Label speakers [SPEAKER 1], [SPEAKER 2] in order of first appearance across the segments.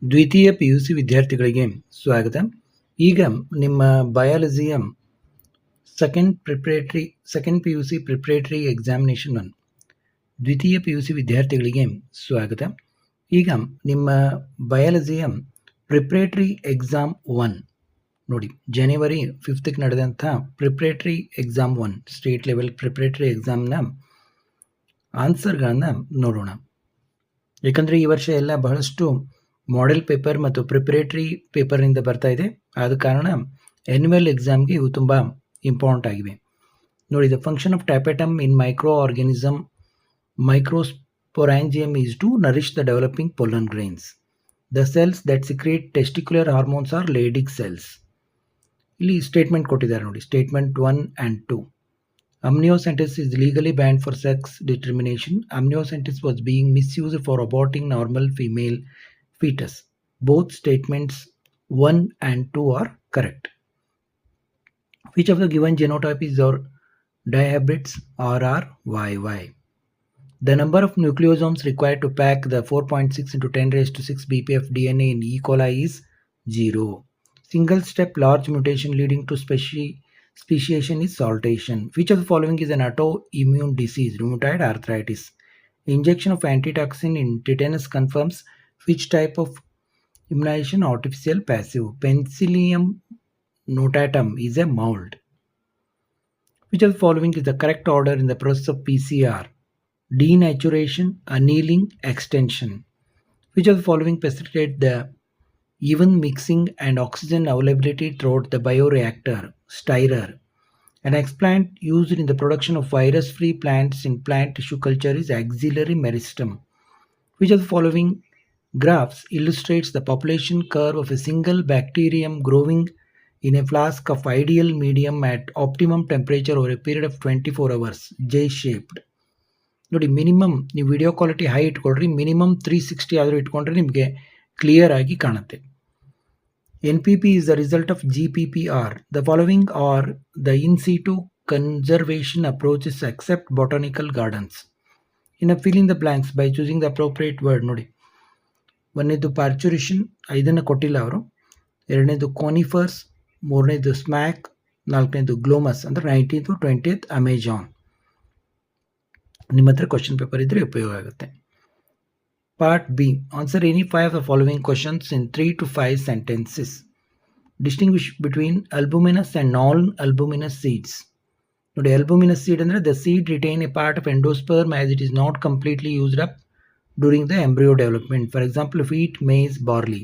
[SPEAKER 1] ದ್ವಿತೀಯ PUC ವಿದ್ಯಾರ್ಥಿಗಳಿಗೆ ಸ್ವಾಗತ. ಈಗ ನಿಮ್ಮ ಬಯಾಲಜಿಯ ಸೆಕೆಂಡ್ PUC ಪ್ರಿಪ್ರೇಟರಿ ಎಕ್ಸಾಮಿನೇಷನ್ 1 ದ್ವಿತೀಯ PUC ವಿದ್ಯಾರ್ಥಿಗಳಿಗೆ ಸ್ವಾಗತ. ಈಗ ನಿಮ್ಮ ಬಯಾಲಜಿಯ ಪ್ರಿಪ್ರೇಟರಿ ಎಕ್ಸಾಮ್ 1 ನೋಡಿ, ಜನವರಿ 5ಕ್ಕೆ ನಡೆದಂಥ preparatory exam 1 state level preparatory ಎಕ್ಸಾಮ್ನ ಆನ್ಸರ್ಗಳನ್ನು ನೋಡೋಣ. ಏಕೆಂದರೆ ಈ ವರ್ಷ ಎಲ್ಲ ಬಹಳಷ್ಟು ಮಾಡೆಲ್ ಪೇಪರ್ ಮತ್ತು ಪ್ರಿಪರೇಟರಿ ಪೇಪರ್ನಿಂದ ಬರ್ತಾ ಇದೆ. ಆದ ಕಾರಣ ಆ್ಯನ್ಯುವಲ್ ಎಕ್ಸಾಮ್ಗೆ ಇವು ತುಂಬ ಇಂಪಾರ್ಟೆಂಟ್ ಆಗಿವೆ. ನೋಡಿ, the function of tapetum in microorganism microsporangium is to nourish the developing pollen grains. The cells that secrete testicular hormones are Leydig cells. ಇಲ್ಲಿ ಸ್ಟೇಟ್ಮೆಂಟ್ ಕೊಟ್ಟಿದ್ದಾರೆ ನೋಡಿ, statement 1 and 2. Amniocentesis is legally banned for sex determination. Amniocentesis was being misused for aborting normal female fetus. Both statements 1 and 2 are correct. Which of the given genotype is or dihybrids RRYY? The number of nucleosomes required to pack the 4.6 into 10 raised to 6 bpf DNA in E. coli is 0. Single step large mutation leading to speciation is saltation. Which of the following is an autoimmune disease? Rheumatoid arthritis. Injection of antitoxin in tetanus confirms which type of immunization? Artificial passive. Penicillium notatum is a mold. Which of the following is the correct order in the process of PCR? Denaturation, annealing, extension. Which of the following facilitate the even mixing and oxygen availability throughout the bioreactor? Stirrer. An explant used in the production of virus-free plants in plant tissue culture is axillary meristem. Which of the following graphs illustrates the population curve of a single bacterium growing in a flask of ideal medium at optimum temperature over a period of 24 hours? J-shaped. ನೋಡಿ, minimum ನೀವು video quality high ಇಟ್ಕೊಳ್ರಿ, minimum 360 ಆದರೂ ಇಟ್ಕೊಂಡ್ರೆ ನಿಮಗೆ clear ಆಗಿ ಕಾಣುತ್ತೆ. NPP is the result of GPPR. The following are the in situ conservation approaches except botanical gardens. Fill in the blanks by choosing the appropriate word. ನೋಡಿ, ಒಂದನೇದು parturition, ಇದನ್ನು ಕೊಟ್ಟಿಲ್ಲ ಅವರು. ಎರಡನೇದು ಕೋನಿಫರ್ಸ್, ಮೂರನೇದು ಸ್ಮ್ಯಾಕ್, ನಾಲ್ಕನೇದು ಗ್ಲೋಮಸ್ ಅಂದರೆ 19th to 20th ಅಮೆಜಾನ್. ನಿಮ್ಮ ಹತ್ರ ಕ್ವಶನ್ ಪೇಪರ್ ಇದ್ದರೆ ಉಪಯೋಗ ಆಗುತ್ತೆ. Part B, answer any 5 of the following questions in 3 to 5 sentences. Distinguish between albuminous and non-albuminous seeds. ನೋಡಿ, albuminous seed ಅಂದರೆ the seed retain a part of endosperm as it is not completely used up during the embryo development. For example, wheat, maize, barley.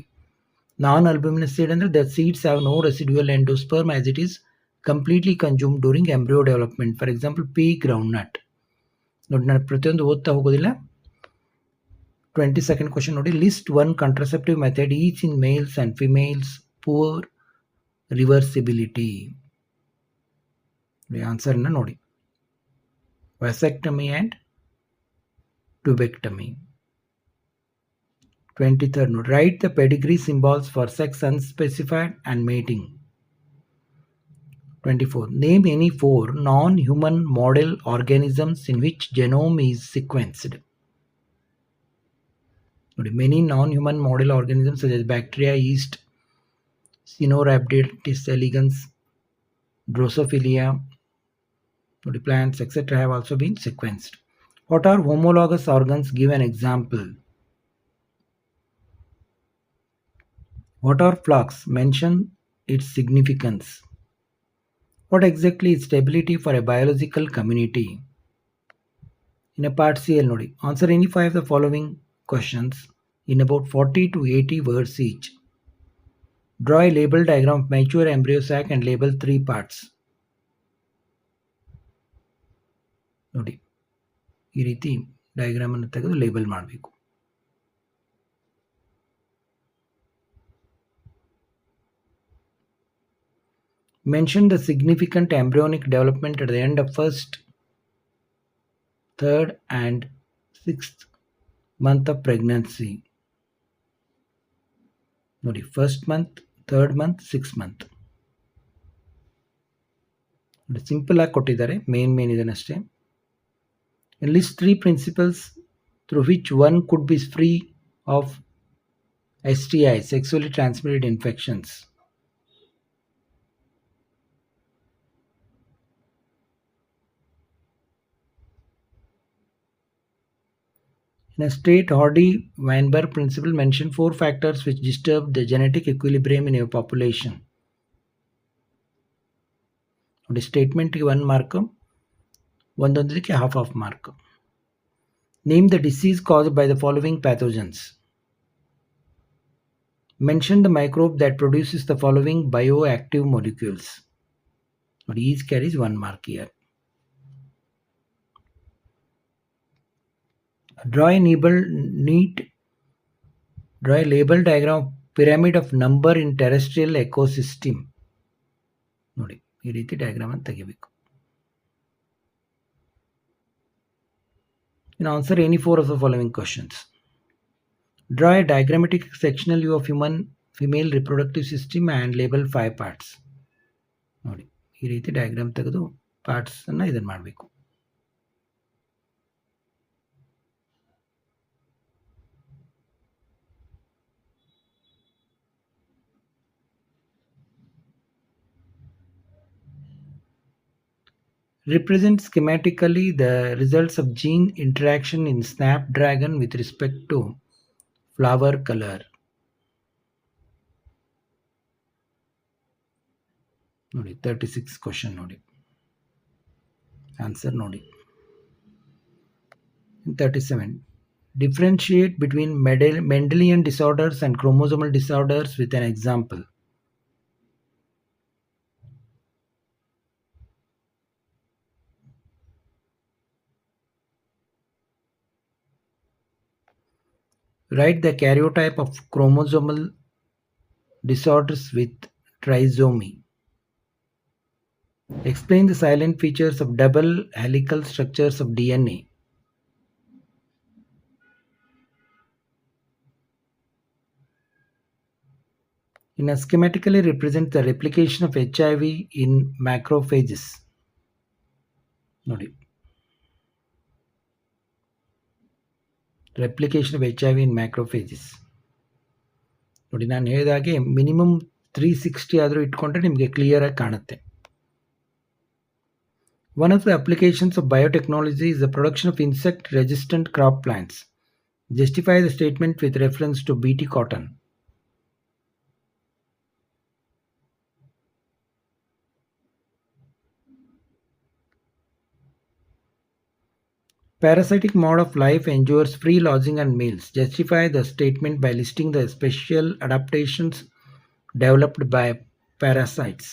[SPEAKER 1] Non-albuminous seed ಅಂದರೆ the seeds have no residual endosperm as it is completely consumed during embryo development. For example, pea, groundnut. ನೋಡಿ, ನಾನು ಪ್ರತಿಯೊಂದು ಓದ್ತಾ ಹೋಗೋದಿಲ್ಲ. 22nd question ನೋಡಿ, list 1 contraceptive method each in males and females poor reversibility. ಆನ್ಸರ್ನ ನೋಡಿ, vasectomy and tubectomy. 23rd ನೋಡಿ, write the pedigree symbols for sex unspecified and mating. 24th, name any 4 non-human model organisms in which genome is sequenced. Many non-human model organisms such as bacteria, yeast, Caenorhabditis elegans, Drosophila, plants, etc. have also been sequenced. What are homologous organs? Give an example. What are flocks? Mention its significance. What exactly is stability for a biological community? In a part CL ನೋಡಿ, answer any 5 of the following questions in about 40 to 80 words each. Draw a label diagram of mature embryo sac and label 3 parts. ನೋಡಿ, ಈ ರೀತಿ diagram ಅನ್ನು ತೆಗೆದು label ಮಾಡಬೇಕು. Mention the significant embryonic development at the end of 1st, 3rd and 6th month of pregnancy. ನೋಡಿ, 1st month, 3rd month, 6th month. Simple ಆಗಿ ಕೊಟ್ಟಿದ್ದಾರೆ, main ಇದನ್ನಷ್ಟೇ. List 3 principles through which one could be free of STI, sexually transmitted infections. In a state, Hardy-Weinberg principle mentioned 4 factors which disturb the genetic equilibrium in a population. The statement 1 mark, ಒಂದೊಂದಕ್ಕೆ half mark. Name the disease caused by the following pathogens. Mention the microbe that produces the following bioactive molecules. But each carries 1 mark here. Draw a label diagram of pyramid of number in terrestrial ecosystem. ನೋಡಿ ಈ ರೀತಿ diagram ಅನ್ನು ತೆಗಿಬೇಕು. Answer any 4 of the following questions. Draw a diagrammatic sectional view of human female reproductive system and label 5 parts. ನೋಡಿ ಈ ರೀತಿ diagram ತೆಗೆದು parts ಅನ್ನು ಇದನ್ನು ಮಾಡಬೇಕು. Represent schematically the results of gene interaction in Snapdragon with respect to flower color. ನೋಡಿ 36 question ನೋಡಿ. Answer ನೋಡಿ. 37. Differentiate between Mendelian disorders and chromosomal disorders with an example. Write the karyotype of chromosomal disorders with trisomy. Explain the silent features of double helical structures of DNA. Schematically represent the replication of HIV in macrophages. ನೋಡಿ replication of HIV in macrophages. ನೋಡಿ ನಾನು ಹೇಳಿದಾಗೆ minimum 360 ಆದರೂ ಇಟ್ಕೊಂಡ್ರೆ ನಿಮಗೆ clear ಆಗಿ ಕಾಣುತ್ತೆ. One of the applications of biotechnology is the production of insect-resistant crop plants. Justify the statement with reference to BT cotton. Parasitic mode of life ensures free lodging and meals. Justify the statement by listing the special adaptations developed by parasites.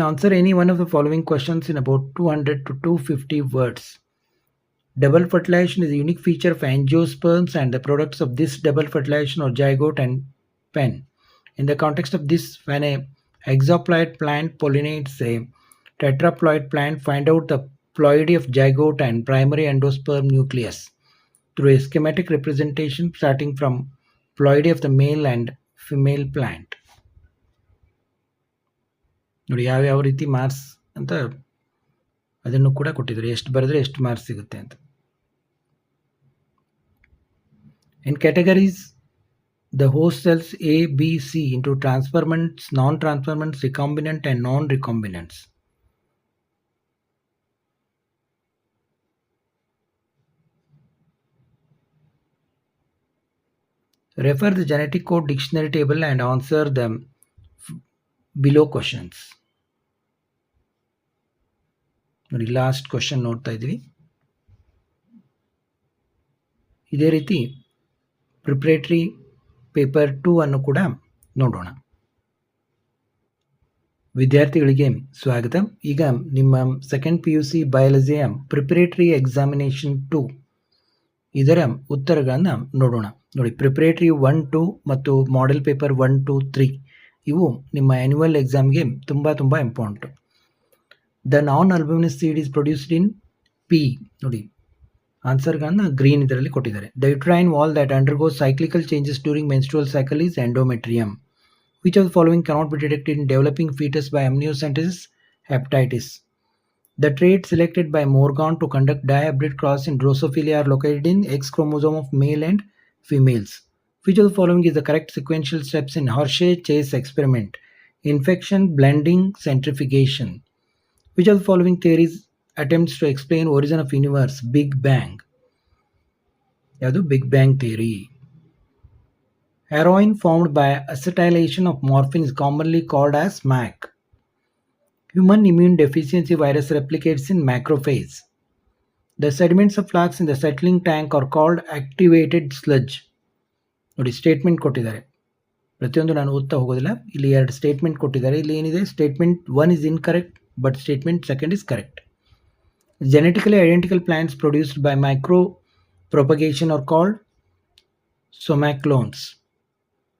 [SPEAKER 1] Answer any one of the following questions in about 200 to 250 words. Double fertilization is a unique feature of angiosperms, and the products of this double fertilization are zygote and pen. In the context of this, when a hexaploid plant pollinates a tetraploid plant, find out the ploidy of zygote and primary endosperm nucleus through a schematic representation starting from ploidy of the male and female plant. ನೋಡಿ ಯಾವ್ಯಾವ ರೀತಿ marks ಅಂತ ಅದನ್ನು ಕೂಡ ಕೊಟ್ಟಿದ್ದಾರೆ, ಎಷ್ಟು ಬರೆದ್ರೆ ಎಷ್ಟು ಮಾರ್ಕ್ಸ್ ಸಿಗುತ್ತೆ ಅಂತ. In categories, the host cells A, B, C into transformants, non-transformants, recombinant and non-recombinants. Refer the genetic code dictionary table and answer them below questions. ನೋಡಿ ಲಾಸ್ಟ್ ಕ್ವಶನ್ ನೋಡ್ತಾ ಇದ್ದೀವಿ. ಇದೇ ರೀತಿ ಪ್ರಿಪ್ರೇಟರಿ ಪೇಪರ್ 2 ಅನ್ನು ಕೂಡ ನೋಡೋಣ. ವಿದ್ಯಾರ್ಥಿಗಳಿಗೆ ಸ್ವಾಗತ. ಈಗ ನಿಮ್ಮ ಸೆಕೆಂಡ್ PUC ಬಯಾಲಜಿಯ ಪ್ರಿಪ್ರೇಟರಿ ಎಕ್ಸಾಮಿನೇಷನ್ 2 ಇದರ ಉತ್ತರಗಳನ್ನು ನೋಡೋಣ. ನೋಡಿ ಪ್ರಿಪ್ರೇಟರಿ 1, 2 ಮತ್ತು ಮಾಡೆಲ್ ಪೇಪರ್ 1, 2, 3 ಇವು ನಿಮ್ಮ ಆ್ಯನ್ಯುವಲ್ ಎಕ್ಸಾಮ್ಗೆ ತುಂಬ important. The non albuminous seed is produced in P. ನೋಡಿ ಆನ್ಸರ್ಗಳನ್ನು ಗ್ರೀನ್ ಇದರಲ್ಲಿ ಕೊಟ್ಟಿದ್ದಾರೆ. The uterine wall that undergoes cyclical changes during menstrual cycle is endometrium. Which of the following cannot be detected in developing fetus by amniocentesis? Hepatitis. The traits selected by Morgan to conduct dihybrid cross in Drosophila are located in X chromosome of male and females. Which of the following is the correct sequential steps in Hershey-Chase experiment? Infection, blending, centrifugation. Which of the following theories attempts to explain origin of universe? Big Bang. ಯಾವುದು Big Bang theory. Heroin formed by acetylation of morphine is commonly called as MAC. Human immune deficiency virus replicates in macrophage. The sediments of flax in the settling tank are called activated sludge. ನೋಡಿ statement ಕೊಟ್ಟಿದ್ದಾರೆ, ಪ್ರತಿಯೊಂದು ನಾನು ಓದ್ತಾ ಹೋಗೋದಿಲ್ಲ. ಇಲ್ಲಿ 2 statement ಕೊಟ್ಟಿದ್ದಾರೆ. ಇಲ್ಲಿ ಏನಿದೆ, statement 1 is incorrect but statement 2 is correct. Genetically identical plants produced by micropropagation are called somaclones.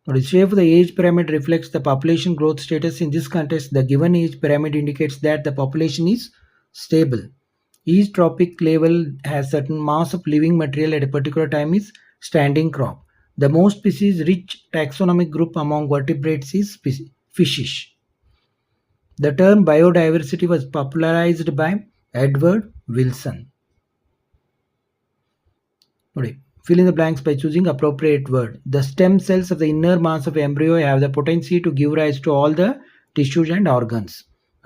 [SPEAKER 1] The shape of the age pyramid reflects the population growth status. In this context, the given age pyramid indicates that the population is stable. Each trophic level has certain mass of living material at a particular time is standing crop. The most species-rich taxonomic group among vertebrates is fishish. The term biodiversity was popularized by Edward Wilson. Fill in the blanks by choosing appropriate word. The stem cells of the inner mass of embryo have the potency to give rise to all the tissues and organs.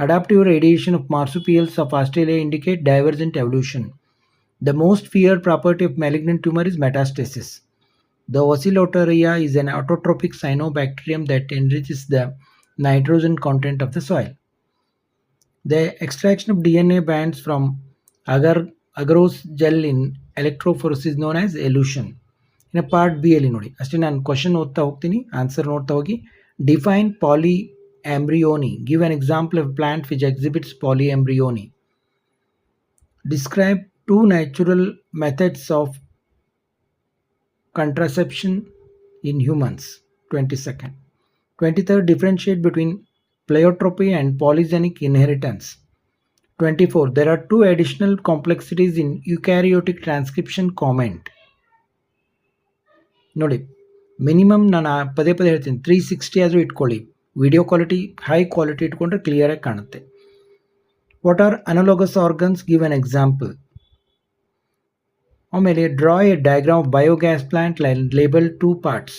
[SPEAKER 1] Adaptive radiation of marsupials of Australia indicate divergent evolution. The most feared property of malignant tumor is metastasis. The Oscillatoria is an autotrophic cyanobacterium that enriches the nitrogen content of the soil. The extraction of DNA bands from agarose gel in electrophoresis is known as elution. In a part B ಅಲ್ಲಿ ನೋಡಿ, ಅಷ್ಟೇ ನಾನು question ಓದ್ತಾ ಹೋಗ್ತೀನಿ, answer ನೋಡ್ತಾ ಹೋಗಿ. Define polyembryony. Give an example of a plant which exhibits polyembryony. Describe 2 natural methods of contraception in humans. 22nd. 23rd. Differentiate between pleiotropy and polygenic inheritance. 24. There are 2 additional complexities in eukaryotic transcription. Comment. ನೋಡಿ, minimum ನಾನು ಪದೇ ಹೇಳ್ತೀನಿ, 360 ಆದರೂ ಇಟ್ಕೊಳ್ಳಿ. Video quality high quality ಇಟ್ಕೊಂಡ್ರೆ ಕ್ಲಿಯರಾಗಿ ಕಾಣುತ್ತೆ. What are analogous organs? Give an example. ಆಮೇಲೆ draw a diagram of biogas plant label 2 parts.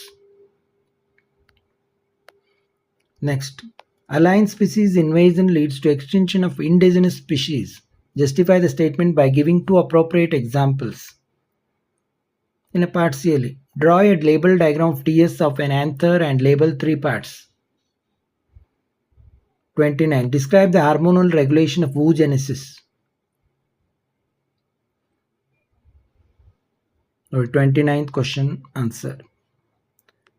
[SPEAKER 1] Next, align species invasion leads to extinction of indigenous species. Justify the statement by giving 2 appropriate examples. In a part C, draw a label diagram of TS of an anther and label 3 parts. 29. Describe the hormonal regulation of oogenesis. 29th question answer.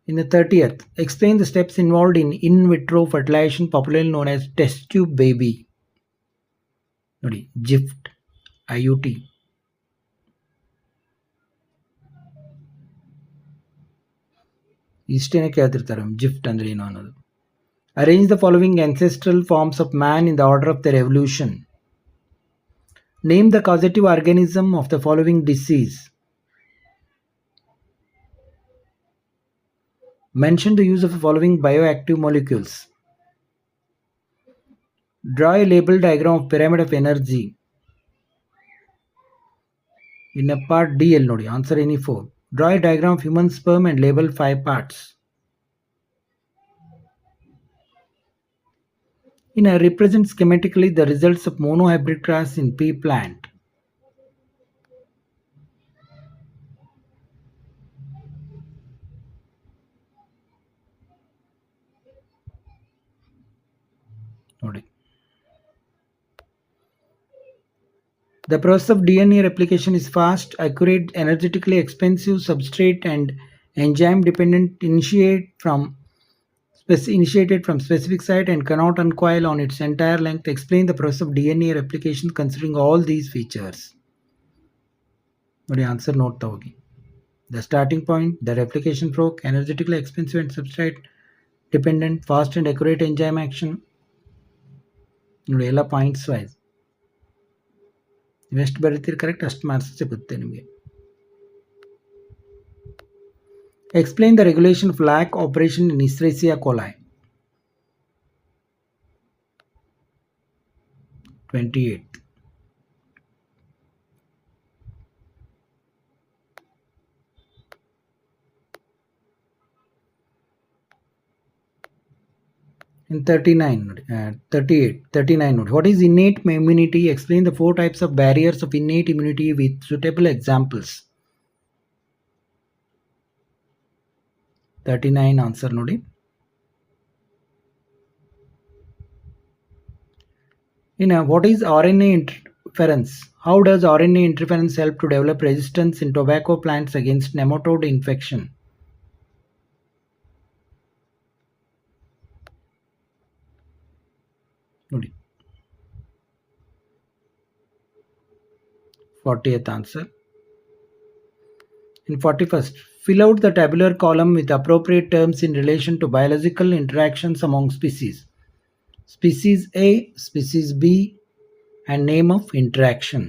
[SPEAKER 1] In the 30th, explain the steps involved in vitro fertilization, popularly known as test tube baby. ನೋಡಿ, GIFT, IUT. ಇಷ್ಟೇನೆ ಕೇಳ್ತಿರ್ತಾರೆ ಜಿಫ್ಟ್ ಅಂದ್ರೆ ಏನು ಅನ್ನೋದು. Arrange the following ancestral forms of man in the order of their evolution. Name the causative organism of the following disease. Mention the use of the following bioactive molecules. Draw a label diagram of pyramid of energy. In a part D, ನೋಡಿ, answer any 4. Draw a diagram of human sperm and label 5 parts. Represent schematically the results of monohybrid cross in pea plant. ನೋಡಿ, the process of DNA replication is fast, accurate, energetically expensive, substrate and enzyme dependent, initiated from specific site and cannot uncoil on its entire length. Explain the process of DNA replication considering all these features. ನೋಡಿ, answer ನೋಡ್ತಾ ಹೋಗಿ. The starting point, the replication fork, energetically expensive and substrate dependent, fast and accurate enzyme action. ನೋಡಿ, ಎಲ್ಲ points wise ಎಷ್ಟು ಬರೀತೀರಿ correct ಅಷ್ಟು marks ಸಿಗುತ್ತೆ ನಿಮಗೆ. Explain the regulation of lac operation in Escherichia coli. 28th. In 39 ನೋಡಿ 39 ನೋಡಿ. What is innate immunity? Explain the 4 types of barriers of innate immunity with suitable examples. 39 answer ನೋಡಿ. ಇನ್ನು what is RNA interference? How does RNA interference help to develop resistance in tobacco plants against nematode infection? ನೋಡಿ 40th answer. In 41st, fill out the tabular column with appropriate terms in relation to biological interactions among species. Species A, species B, and name of interaction.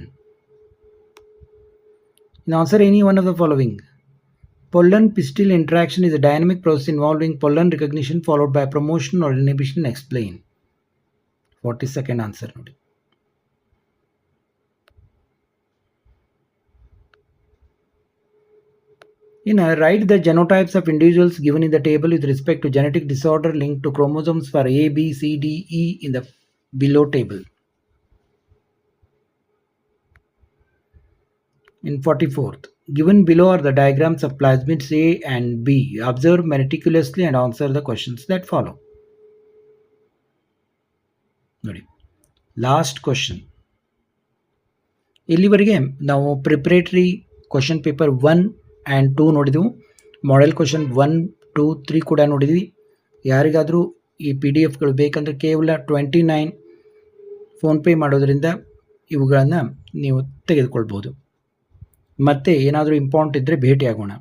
[SPEAKER 1] In answer any one of the following. Pollen pistil interaction is a dynamic process involving pollen recognition followed by promotion or inhibition. Explain. 42nd answer ನೋಡಿ. Write the genotypes of individuals given in the table with respect to genetic disorder linked to chromosomes for A, B, C, D, E in the below table. In 44th, given below are the diagrams of plasmids A and B. Observe meticulously and answer the questions that follow. ನೋಡಿ, last question. ಇಲ್ಲಿವರೆಗೆ ನಾವು preparatory question paper 1 and 2 ನೋಡಿದೆವು. Model question 1, 2, 3 ಕೂಡ ನೋಡಿದ್ವಿ. ಯಾರಿಗಾದರೂ ಈ PDF ಬೇಕಂದರೆ ಕೇವಲ 29 ಫೋನ್ಪೇ ಮಾಡೋದ್ರಿಂದ ಇವುಗಳನ್ನು ನೀವು ತೆಗೆದುಕೊಳ್ಬೋದು. ಮತ್ತೆ ಏನಾದರೂ ಇಂಪಾರ್ಟೆಂಟ್ ಇದ್ದರೆ ಭೇಟಿಯಾಗೋಣ.